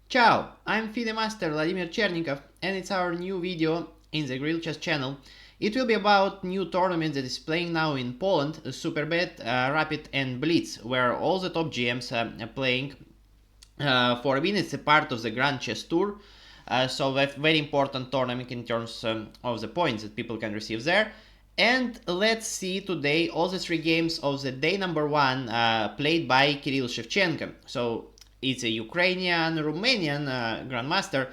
Ciao, I'm FIDE Master Vladimir Chernikov and it's our new video in the Grill Chess channel. It will be about new tournament that is playing now in Poland, Superbet Rapid and Blitz, where all the top GMs are playing for a win. It's a part of the Grand Chess Tour, so a very important tournament in terms of the points that people can receive there. And let's see today all the 3 games of the day number 1 played by Kirill Shevchenko. So it's a Ukrainian-Romanian Grandmaster.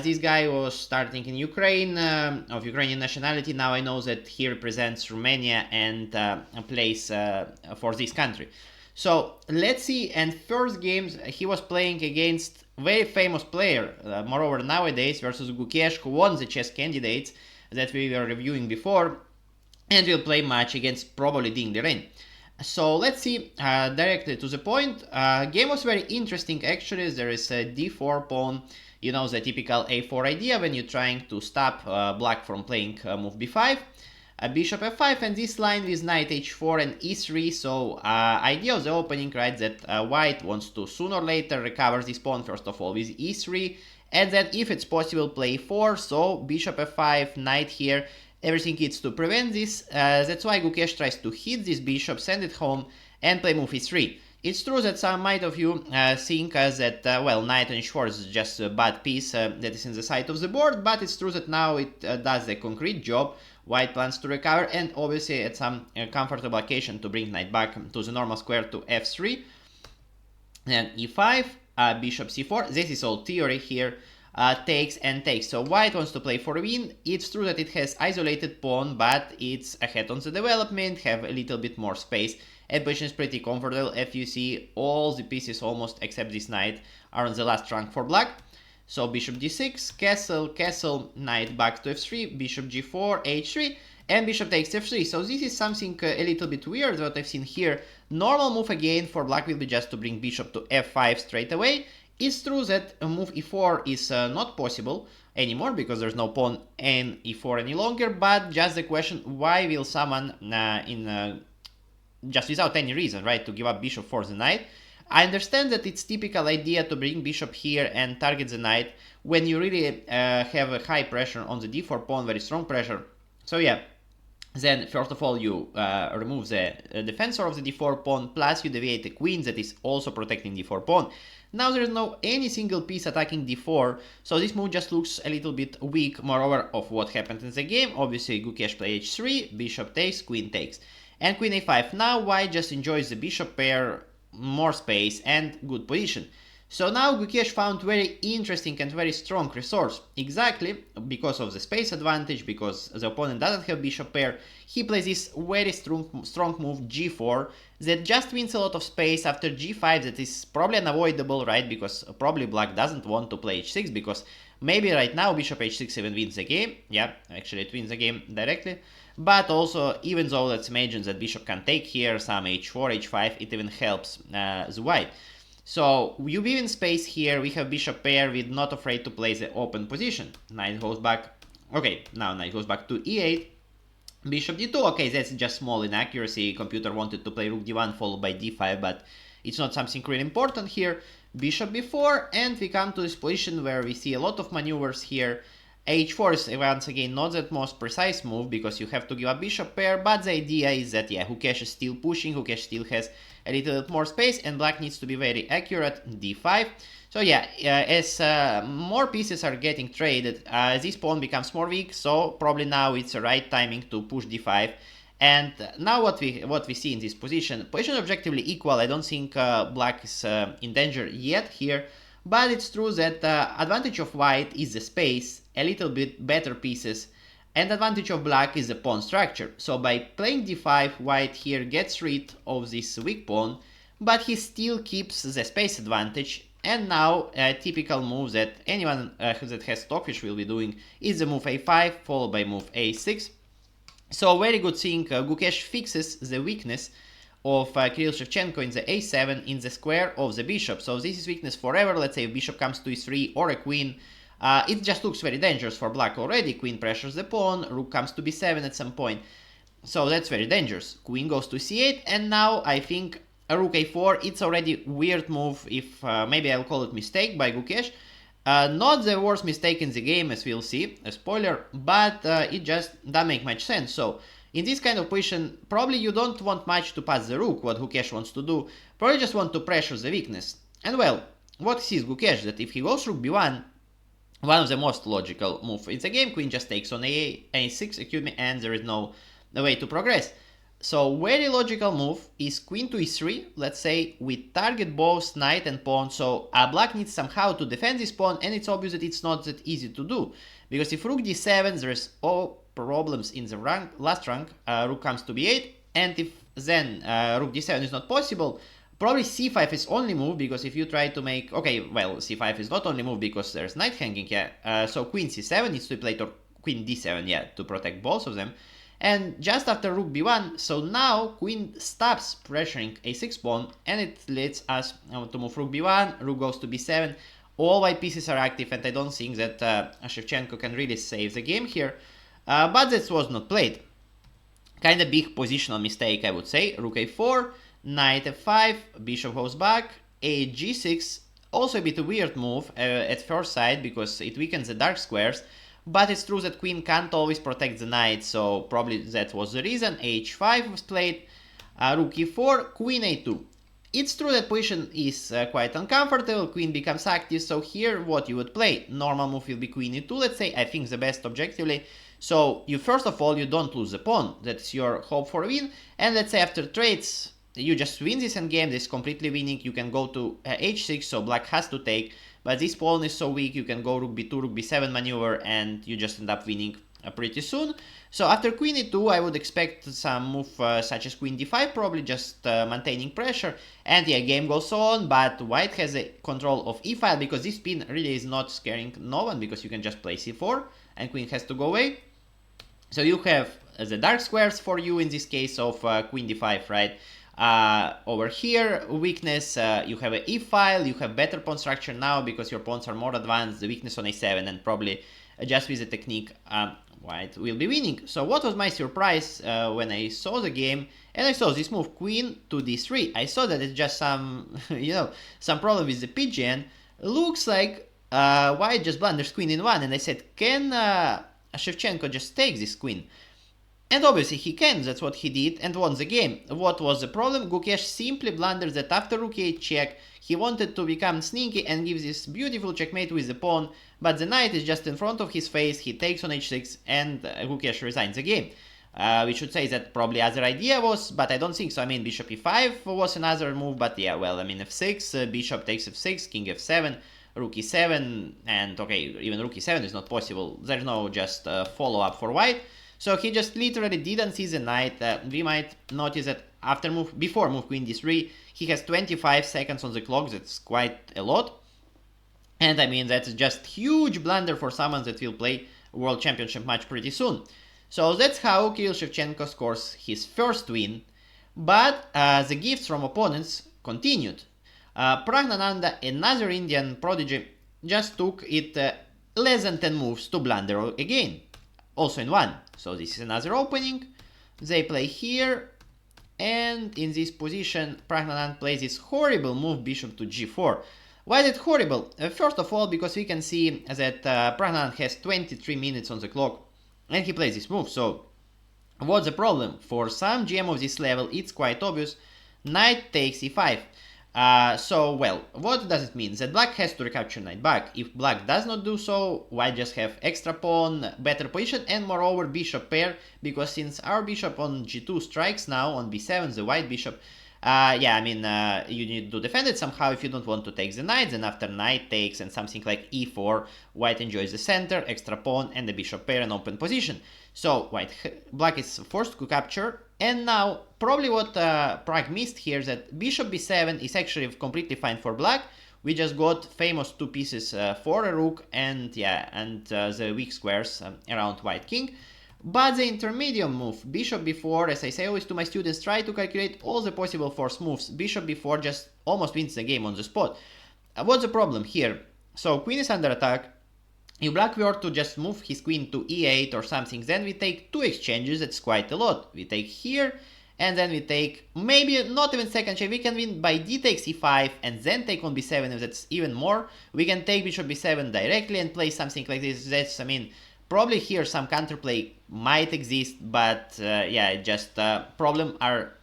This guy was starting in Ukraine, of Ukrainian nationality. Now I know that he represents Romania and plays for this country. So let's see. And first games he was playing against very famous player, moreover nowadays, versus Gukesh, who won the chess candidates that we were reviewing before, and will play match against probably Ding Liren. So let's see, directly to the point. Game was very interesting actually. There is a d4 pawn, you know, the typical a4 idea when you're trying to stop black from playing move b5. Bishop f5, and this line with knight h4 and e3. So idea of the opening, right, that white wants to sooner or later recover this pawn first of all with e3, and then if it's possible play e4. So bishop f5, knight here. Everything needs to prevent this. That's why Gukesh tries to hit this bishop, send it home, and play move e3. It's true that some might of you think that, well, knight on h4 is just a bad piece that is in the side of the board, but it's true that now it does the concrete job. White plans to recover, and obviously at some comfortable occasion to bring knight back to the normal square to f3. Then e5, bishop c4. This is all theory here. Takes and takes. So white wants to play for a win. It's true that it has isolated pawn, but it's ahead on the development, have a little bit more space, and position is pretty comfortable. If you see, all the pieces almost except this knight are on the last rank for black. So bishop d6, castle, castle, knight back to f3, bishop g4, h3, and bishop takes f3. So this is something a little bit weird what I've seen here. Normal move again for black will be just to bring bishop to f5 straight away. It's true that move e4 is not possible anymore because there's no pawn in e4 any longer, but just the question, why will someone just without any reason, right, to give up bishop for the knight? I understand that it's typical idea to bring bishop here and target the knight when you really have a high pressure on the d4 pawn, very strong pressure. So yeah, then first of all you remove the defensor of the d4 pawn, plus you deviate the queen that is also protecting d4 pawn. Now there is no any single piece attacking d4, so this move just looks a little bit weak, moreover of what happened in the game. Obviously Gukesh play h3, bishop takes, queen takes, and queen a5. Now white just enjoys the bishop pair, more space and good position. So now Gukesh found very interesting and very strong resource. Exactly because of the space advantage, because the opponent doesn't have bishop pair, he plays this very strong move g4 that just wins a lot of space after g5. That is probably unavoidable, right? Because probably black doesn't want to play h6, because maybe right now bishop h6 even wins the game. Yeah, actually it wins the game directly. But also, even though let's imagine that bishop can take here, some h4, h5, it even helps the white. So you win space here, we have bishop pair with not afraid to play the open position. Knight goes back, okay, now knight goes back to e8, bishop d2, okay, that's just small inaccuracy. Computer wanted to play rook d1 followed by d5, but it's not something really important here. Bishop b4, and we come to this position where we see a lot of maneuvers here. h4 is once again not that most precise move because you have to give a bishop pair, but the idea is that, yeah, Gukesh is still pushing, Gukesh still has a little bit more space, and black needs to be very accurate, d5. So yeah, as more pieces are getting traded, this pawn becomes more weak, so probably now it's the right timing to push d5. And now what we see in this position objectively equal. I don't think black is in danger yet here, but it's true that advantage of white is the space, a little bit better pieces, and advantage of black is the pawn structure. So by playing d5, white here gets rid of this weak pawn, but he still keeps the space advantage. And now a typical move that anyone that has Stockfish will be doing is the move a5 followed by move a6. So very good thing, Gukesh fixes the weakness of Kirill Shevchenko in the a7 in the square of the bishop. So this is weakness forever. Let's say if bishop comes to e3 or a queen, it just looks very dangerous for black already. Queen pressures the pawn, rook comes to b7 at some point. So that's very dangerous. Queen goes to c8, and now I think rook a4, it's already weird move, if maybe I'll call it mistake by Gukesh. Not the worst mistake in the game, as we'll see, a spoiler, but it just doesn't make much sense. So in this kind of position, probably you don't want much to pass the rook, what Gukesh wants to do, probably just want to pressure the weakness. And well, what sees Gukesh, that if he goes rook b1, one of the most logical moves in the game, queen just takes on a6, excuse me, and there is no way to progress. So very logical move is queen to e3, let's say we target both knight and pawn, so black needs somehow to defend this pawn, and it's obvious that it's not that easy to do, because if rook d7, there's all problems in the last rank, rook comes to b8, and if then rook d7 is not possible, probably c5 is only move, because if you try to make, okay, well, c5 is not only move because there's knight hanging, yeah, so queen c7 needs to be played, or queen d7, yeah, to protect both of them. And just after rook b1, so now queen stops pressuring a6 pawn, and it leads us to move rook b1, rook goes to b7, all white pieces are active, and I don't think that Shevchenko can really save the game here, but this was not played. Kind of big positional mistake, I would say. Rook a4, knight f5, bishop goes back, a g6, also a bit weird move at first sight, because it weakens the dark squares. But it's true that queen can't always protect the knight, so probably that was the reason. h5 was played, rook e4, queen a2. It's true that position is quite uncomfortable, queen becomes active, so here what you would play? Normal move will be queen e2, let's say, I think the best objectively. So you first of all, you don't lose the pawn, that's your hope for a win, and let's say after trades, you just win this endgame, this is completely winning, you can go to h6, so black has to take, but this pawn is so weak, you can go rook b2, rook b7 maneuver, and you just end up winning pretty soon. So after queen e2, I would expect some move such as queen d5, probably just maintaining pressure, and yeah, game goes on, but white has a control of e-file, because this pin really is not scaring no one, because you can just play c4, and queen has to go away. So you have the dark squares for you in this case of queen d5, right? Over here, weakness, you have an e-file, you have better pawn structure now because your pawns are more advanced, the weakness on a7, and probably just with the technique, white will be winning. So what was my surprise when I saw the game, and I saw this move, queen to d3, I saw that it's just some, you know, some problem with the pigeon, looks like white just blunders queen in one, and I said, can Shevchenko just take this queen? And obviously he can, that's what he did, and won the game. What was the problem? Gukesh simply blundered that after rook e8 check, he wanted to become sneaky and give this beautiful checkmate with the pawn, but the knight is just in front of his face, he takes on h6, and Gukesh resigns the game. We should say that probably other idea was, but I don't think so. I mean, bishop e5 was another move, but yeah, well, I mean, f6, bishop takes f6, king f7, rook e7, and okay, even rook e7 is not possible. There's no just follow-up for white. So he just literally didn't see the knight. We might notice that before move queen d3, he has 25 seconds on the clock. That's quite a lot. And I mean, that's just huge blunder for someone that will play World Championship match pretty soon. So that's how Kirill Shevchenko scores his first win. But the gifts from opponents continued. Pragnananda, another Indian prodigy, just took it less than 10 moves to blunder again. Also in one. So this is another opening. They play here, and in this position, Pragnanand plays this horrible move, bishop to g4. Why is it horrible? First of all, because we can see that Pragnanand has 23 minutes on the clock, and he plays this move. So what's the problem? For some GM of this level, it's quite obvious. Knight takes e5. So, well, what does it mean? That black has to recapture knight back. If black does not do so, white just have extra pawn, better position, and moreover bishop pair, because since our bishop on g2 strikes now on b7, the white bishop, yeah, I mean, you need to defend it somehow if you don't want to take the knight, then after knight takes and something like e4, white enjoys the center, extra pawn, and the bishop pair in open position. So, black is forced to capture. And now, probably what Prag missed here is that bishop b7 is actually completely fine for black. We just got famous two pieces for a rook and yeah, and the weak squares around white king. But the intermediate move, bishop b4, as I say always to my students, try to calculate all the possible force moves. Bishop b4 just almost wins the game on the spot. What's the problem here? So queen is under attack. If black were to just move his queen to e8 or something, then we take two exchanges, that's quite a lot. We take here, and then we take, maybe not even second check, we can win by d takes e5 and then take on b7, if that's even more. We can take bishop b7 directly and play something like this. That's, I mean, probably here some counterplay might exist, but yeah, just problem are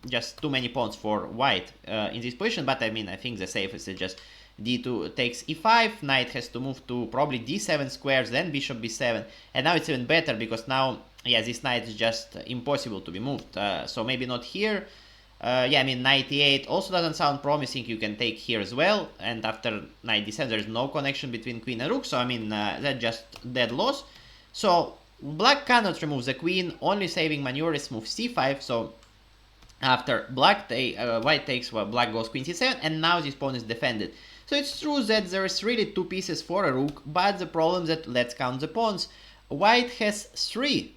just too many pawns for white in this position. But I mean, I think the safest is just d2 takes e5, knight has to move to probably d7 squares, then bishop b7, and now it's even better because now, yeah, this knight is just impossible to be moved. So maybe not here. Yeah, I mean, knight e8 also doesn't sound promising. You can take here as well, and after knight d7 there's no connection between queen and rook, so I mean, that's just dead loss. So black cannot remove the queen, only saving maneuver is move c5, so after white takes, well, black goes queen c7, and now this pawn is defended. So it's true that there is really two pieces for a rook, but the problem is that, let's count the pawns, white has three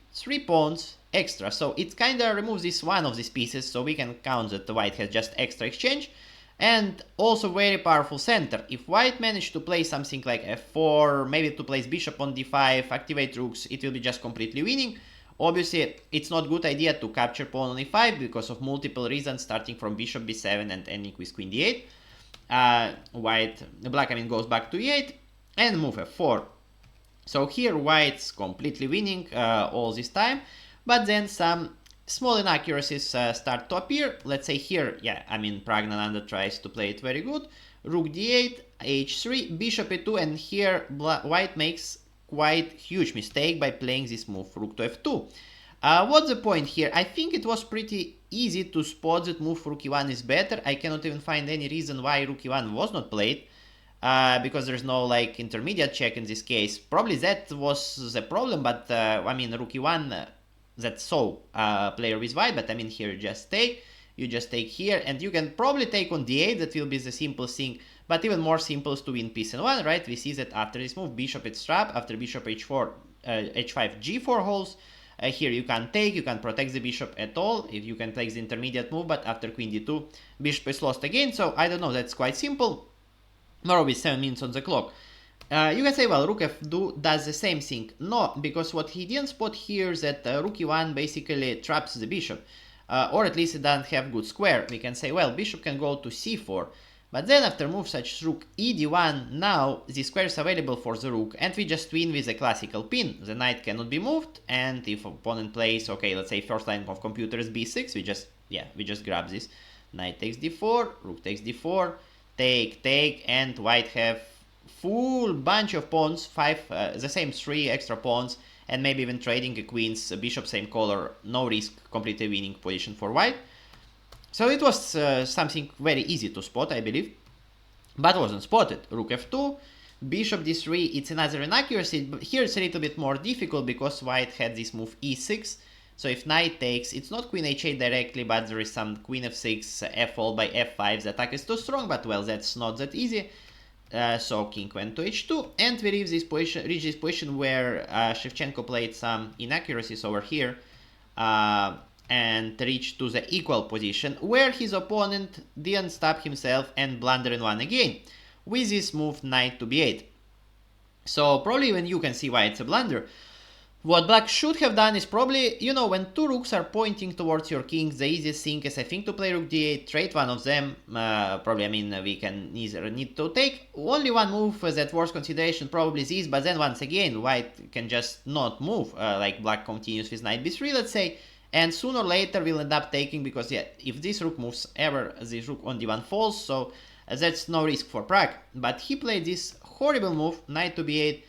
pawns extra, so it kinda removes this one of these pieces, so we can count that the white has just extra exchange, and also very powerful center. If white managed to play something like f4, maybe to place bishop on d5, activate rooks, it will be just completely winning. Obviously, it's not good idea to capture pawn on e5 because of multiple reasons, starting from bishop b7 and ending with queen d8. Black, I mean, goes back to e8 and move f4. So here white's completely winning all this time, but then some small inaccuracies start to appear. Let's say here, yeah, I mean, Pragnananda tries to play it very good. Rook d8, h3, bishop e2, and here white makes quite huge mistake by playing this move rook to f2. What's the point here? I think it was pretty easy to spot that move rook e1 is better. I cannot even find any reason why rook e1 was not played, because there's no like intermediate check in this case. Probably that was the problem, but I mean, rook e1, that's so player with white, but I mean, here you just take here, and you can probably take on d8, that will be the simplest thing, but even more simple is to win piece in one, right? We see that after this move, bishop it's trap, after bishop h4, h5, g4 holes. Here you can't take, you can't protect the bishop at all, if you can take the intermediate move, but after queen d2, bishop is lost again, so I don't know, that's quite simple. More with 7 minutes on the clock. You can say, well, rook f2 does the same thing. No, because what he didn't spot here is that rook e1 basically traps the bishop, or at least it doesn't have good square. We can say, well, bishop can go to c4, but then after move such as rook e d1, now the square is available for the rook, and we just win with a classical pin. The knight cannot be moved, and if opponent plays, okay, let's say first line of computer is b6, we just grab this. Knight takes d4, rook takes d4, take, and white have full bunch of pawns, the same 3 extra pawns, and maybe even trading a queens, a bishop same color, no risk, completely winning position for white. So it was something very easy to spot, I believe, but wasn't spotted. Rook f2, bishop d3, it's another inaccuracy, but here it's a little bit more difficult because white had this move e6, so if knight takes, it's not queen h8 directly, but there is some queen f6, f followed by f5, the attack is too strong, but well, that's not that easy. So king went to h2, and we reach this position where Shevchenko played some inaccuracies over here, and reached to the equal position, where his opponent didn't stop himself and blundered in one again, with this move knight to b8. So probably even you can see why it's a blunder. What black should have done is probably, you know, when two rooks are pointing towards your king, the easiest thing is, I think, to play rook d8, trade one of them. Probably, I mean, we can either need to take only one move that worth consideration, probably this, but then once again, white can just not move, like black continues with knight b3, let's say, and sooner or later we'll end up taking, because yeah, if this rook moves ever, this rook on d1 falls, so that's no risk for Prague. But he played this horrible move, knight to b8,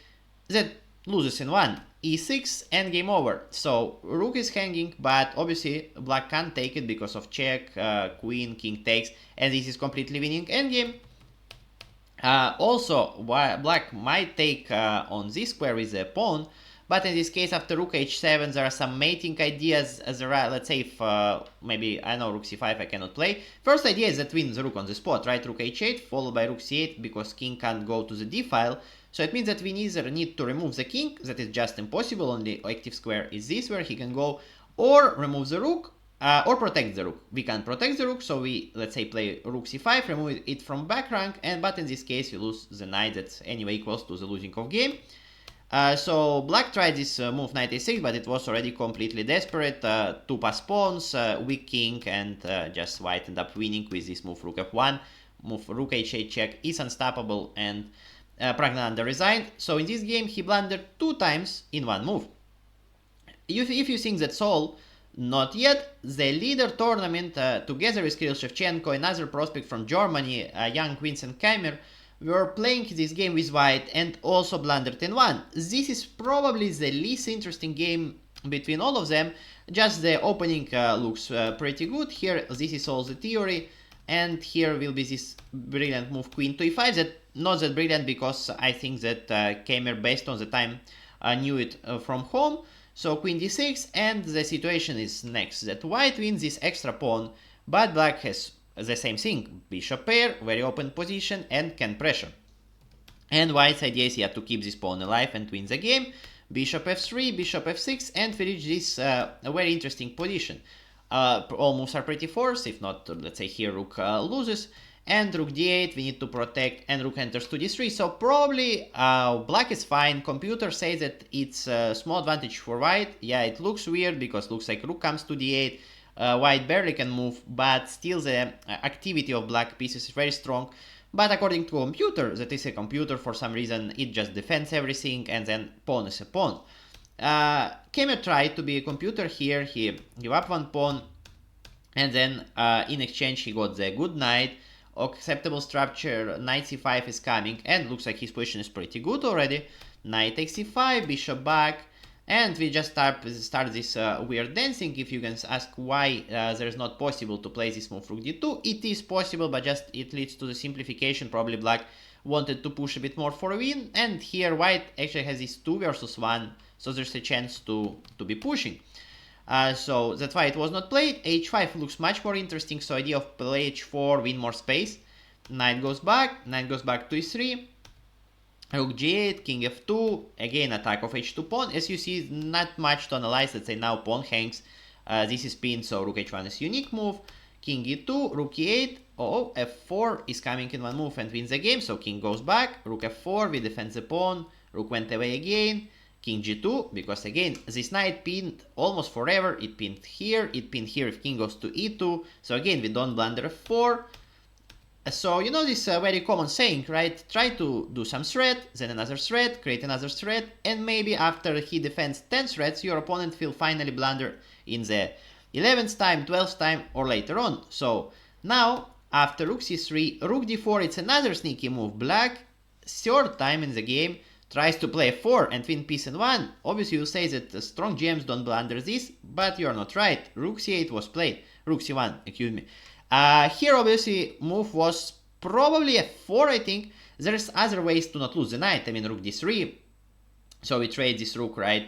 that loses in one, e6, and game over. So rook is hanging, but obviously black can't take it because of check, queen, king takes, and this is completely winning endgame. Also, black might take on this square with the pawn, but in this case, after rook h7, there are some mating ideas. Let's say if maybe, I know, rook c5 I cannot play. First idea is that win the rook on the spot, right? Rook h8 followed by rook c8, because king can't go to the d file. So it means that we either need to remove the king, that is just impossible, only active square is this where he can go, or remove the rook, or protect the rook. We can protect the rook, so we, let's say, play rook c5, remove it from back rank, but in this case you lose the knight, that's anyway equals to the losing of game. So black tried this move knight a6, but it was already completely desperate. Two pass pawns, weak king, and just white ended up winning with this move rook f1. Move rook h8 check is unstoppable, and Praggnanandhaa resigned. So in this game he blundered 2 times in one move. If you think that's all, not yet. The leader tournament, together with Kirill Shevchenko, another prospect from Germany, young Vincent Keimer, were playing this game with white and also blundered in one. This is probably the least interesting game between all of them. Just the opening looks pretty good. Here, this is all the theory. And here will be this brilliant move queen to e5. That not that brilliant because I think that Keimer, based on the time, knew it from home. So queen d6, and the situation is next, that white wins this extra pawn, but black has the same thing, bishop pair, very open position, and can pressure. And white's idea is to keep this pawn alive and win the game. Bishop f3, bishop f6, and we reach this a very interesting position. All moves are pretty forced, if not, let's say here rook loses. And rook d8, we need to protect, and rook enters to d3. So probably black is fine. Computer says that it's a small advantage for white. Yeah, it looks weird because looks like rook comes to d8. White barely can move, but still the activity of black pieces is very strong. But according to computer, that is a computer, for some reason it just defends everything, and then pawn is a pawn. Keimer tried to be a computer here. He gave up one pawn, and then in exchange he got the good knight. Acceptable structure, knight c5 is coming, and looks like his position is pretty good already. Knight takes c5, bishop back, and we just start this weird dancing. If you can ask why there is not possible to play this move rook d2, it is possible, but just it leads to the simplification. Probably black wanted to push a bit more for a win, and here white actually has this 2 versus 1, so there's a chance to be pushing. So that's why it was not played. h5 looks much more interesting, so idea of play h4, win more space. Knight goes back to e3, rook g8, king f2, again attack of h2 pawn. As you see, not much to analyze. Let's say now pawn hangs, this is pinned, so rook h1 is unique move. King e2, rook e8, oh, f4 is coming in one move and wins the game, so king goes back, rook f4, we defend the pawn, rook went away again. King g2, because again, this knight pinned almost forever. It pinned here if king goes to e2. So again, we don't blunder f4. So you know this very common saying, right? Try to do some threat, then another threat, create another threat, and maybe after he defends 10 threats, your opponent will finally blunder in the 11th time, 12th time, or later on. So now, after rook c3, rook d4, it's another sneaky move. Black, 3rd time in the game, tries to play f4 and win piece in 1. Obviously you say that strong GMs don't blunder this, but you're not right. Rook c8 was played. Rook c1, excuse me. Here obviously move was probably f4, I think. There's other ways to not lose the knight. I mean rook d3, so we trade this rook, right?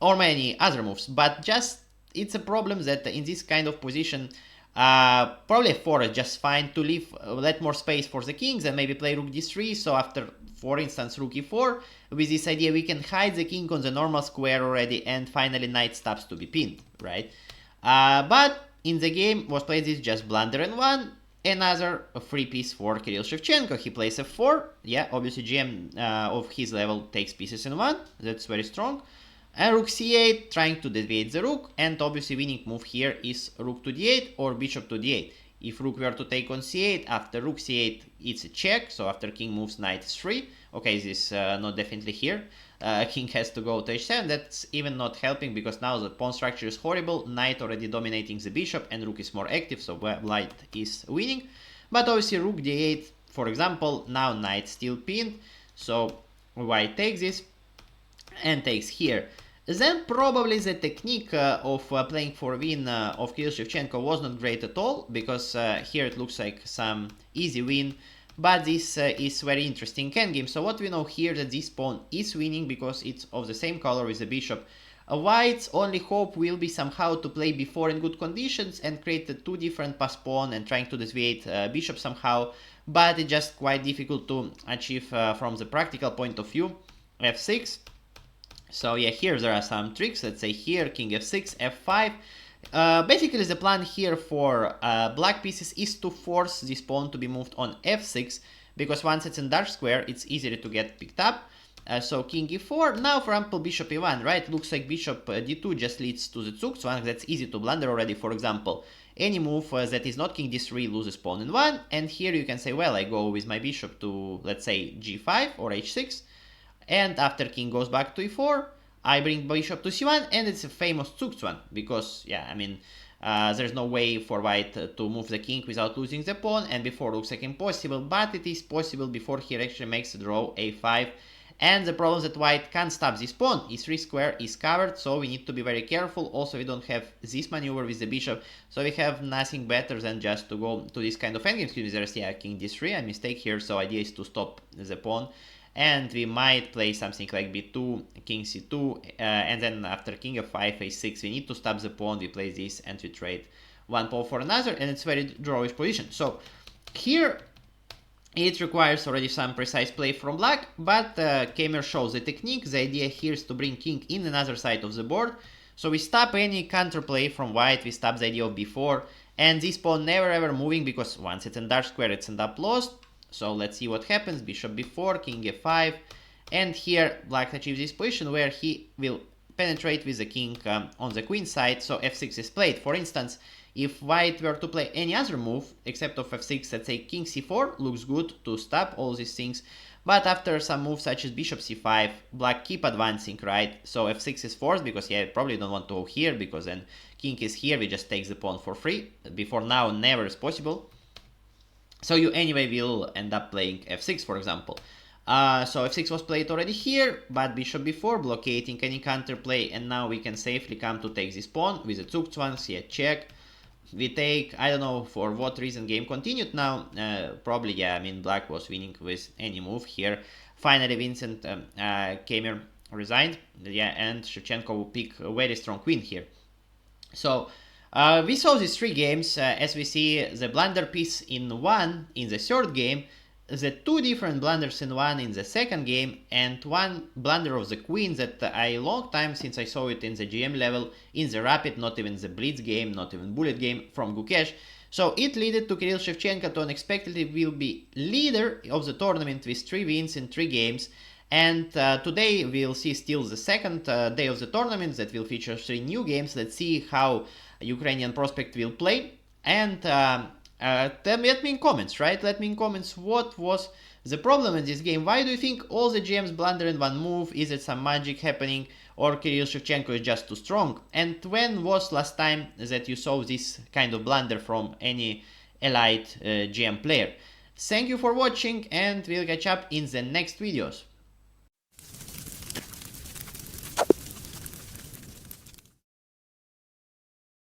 Or many other moves, but just it's a problem that in this kind of position, probably f4 is just fine to leave, let more space for the kings and maybe play rook d3. So after, for instance, rook e4, with this idea we can hide the king on the normal square already, and finally knight stops to be pinned, right? But in the game was played this just blunder in 1, another free piece for Kirill Shevchenko. He plays f4, yeah, obviously GM of his level takes pieces in 1, that's very strong. And rook c8, trying to deviate the rook, and obviously winning move here is rook to d8 or bishop to d8. If rook were to take on c8, after rook c8 it's a check, so after king moves knight is free. Okay, this not definitely here. King has to go to h7, that's even not helping because now the pawn structure is horrible, knight already dominating the bishop and rook is more active, so white is winning. But obviously rook d8, for example, now knight still pinned, so white takes this and takes here. Then probably the technique of playing for win of Kirill Shevchenko was not great at all, because here it looks like some easy win, but this is very interesting endgame. So what we know here that this pawn is winning because it's of the same color with the bishop. White's only hope will be somehow to play before in good conditions and create the 2 different pass pawn and trying to deviate bishop somehow, but it's just quite difficult to achieve from the practical point of view. f6. So yeah, here there are some tricks. Let's say here, king f6, f5. Basically the plan here for black pieces is to force this pawn to be moved on f6, because once it's in dark square, it's easier to get picked up. So king e4. Now, for example, bishop e1, right? Looks like bishop d2 just leads to the zugzwang. That's easy to blunder already. For example, any move that is not king d3 loses pawn in 1. And here you can say, well, I go with my bishop to, let's say, g5 or h6. And after king goes back to e4, I bring bishop to c1, and it's a famous zugzwang because, yeah, I mean, there's no way for white to move the king without losing the pawn, and before looks like impossible, but it is possible before he actually makes a draw a5. And the problem is that white can't stop this pawn. e3 square is covered, so we need to be very careful. Also, we don't have this maneuver with the bishop, so we have nothing better than just to go to this kind of endgame. Excuse me, there's, yeah, king d3, a mistake here, so idea is to stop the pawn. And we might play something like b2, king c2, and then after king f5, a6, we need to stop the pawn, we play this, and we trade one pawn for another, and it's very drawish position. So here it requires already some precise play from black, but Kamer shows the technique. The idea here is to bring king in another side of the board. So we stop any counterplay from white, we stop the idea of b4, and this pawn never ever moving, because once it's in dark square, it's end up lost. So let's see what happens. Bishop b4, king f5, and here black achieves this position where he will penetrate with the king on the queen side, so f6 is played. For instance, if white were to play any other move except of f6, let's say king c4, looks good to stop all these things, but after some moves such as bishop c5, black keep advancing, right? So f6 is forced because, yeah, probably don't want to go here, because then king is here, we just take the pawn for free. Before now, never is possible. So you anyway will end up playing f6, for example. So f6 was played already here, but bishop b4, blockading any counterplay, and now we can safely come to take this pawn with the zugzwang, here check. We take, I don't know for what reason game continued now, probably, yeah, I mean, black was winning with any move here. Finally, Vincent Kamer resigned, yeah, and Shevchenko will pick a very strong queen here. So, we saw these 3 games, as we see the blunder piece in 1 in the 3rd game, the 2 different blunders in 1 in the 2nd game, and 1 blunder of the queen that a long time since I saw it in the GM level, in the Rapid, not even the Blitz game, not even Bullet game, from Gukesh. So it led to Kirill Shevchenko to unexpectedly will be leader of the tournament with 3 wins in 3 games. And today we'll see still the 2nd day of the tournament that will feature 3 new games. Let's see how Ukrainian prospect will play, and let me in comments, right? Let me in comments what was the problem in this game. Why do you think all the GMs blunder in one move? Is it some magic happening, or Kirill Shevchenko is just too strong? And when was last time that you saw this kind of blunder from any elite GM player? Thank you for watching, and we'll catch up in the next videos.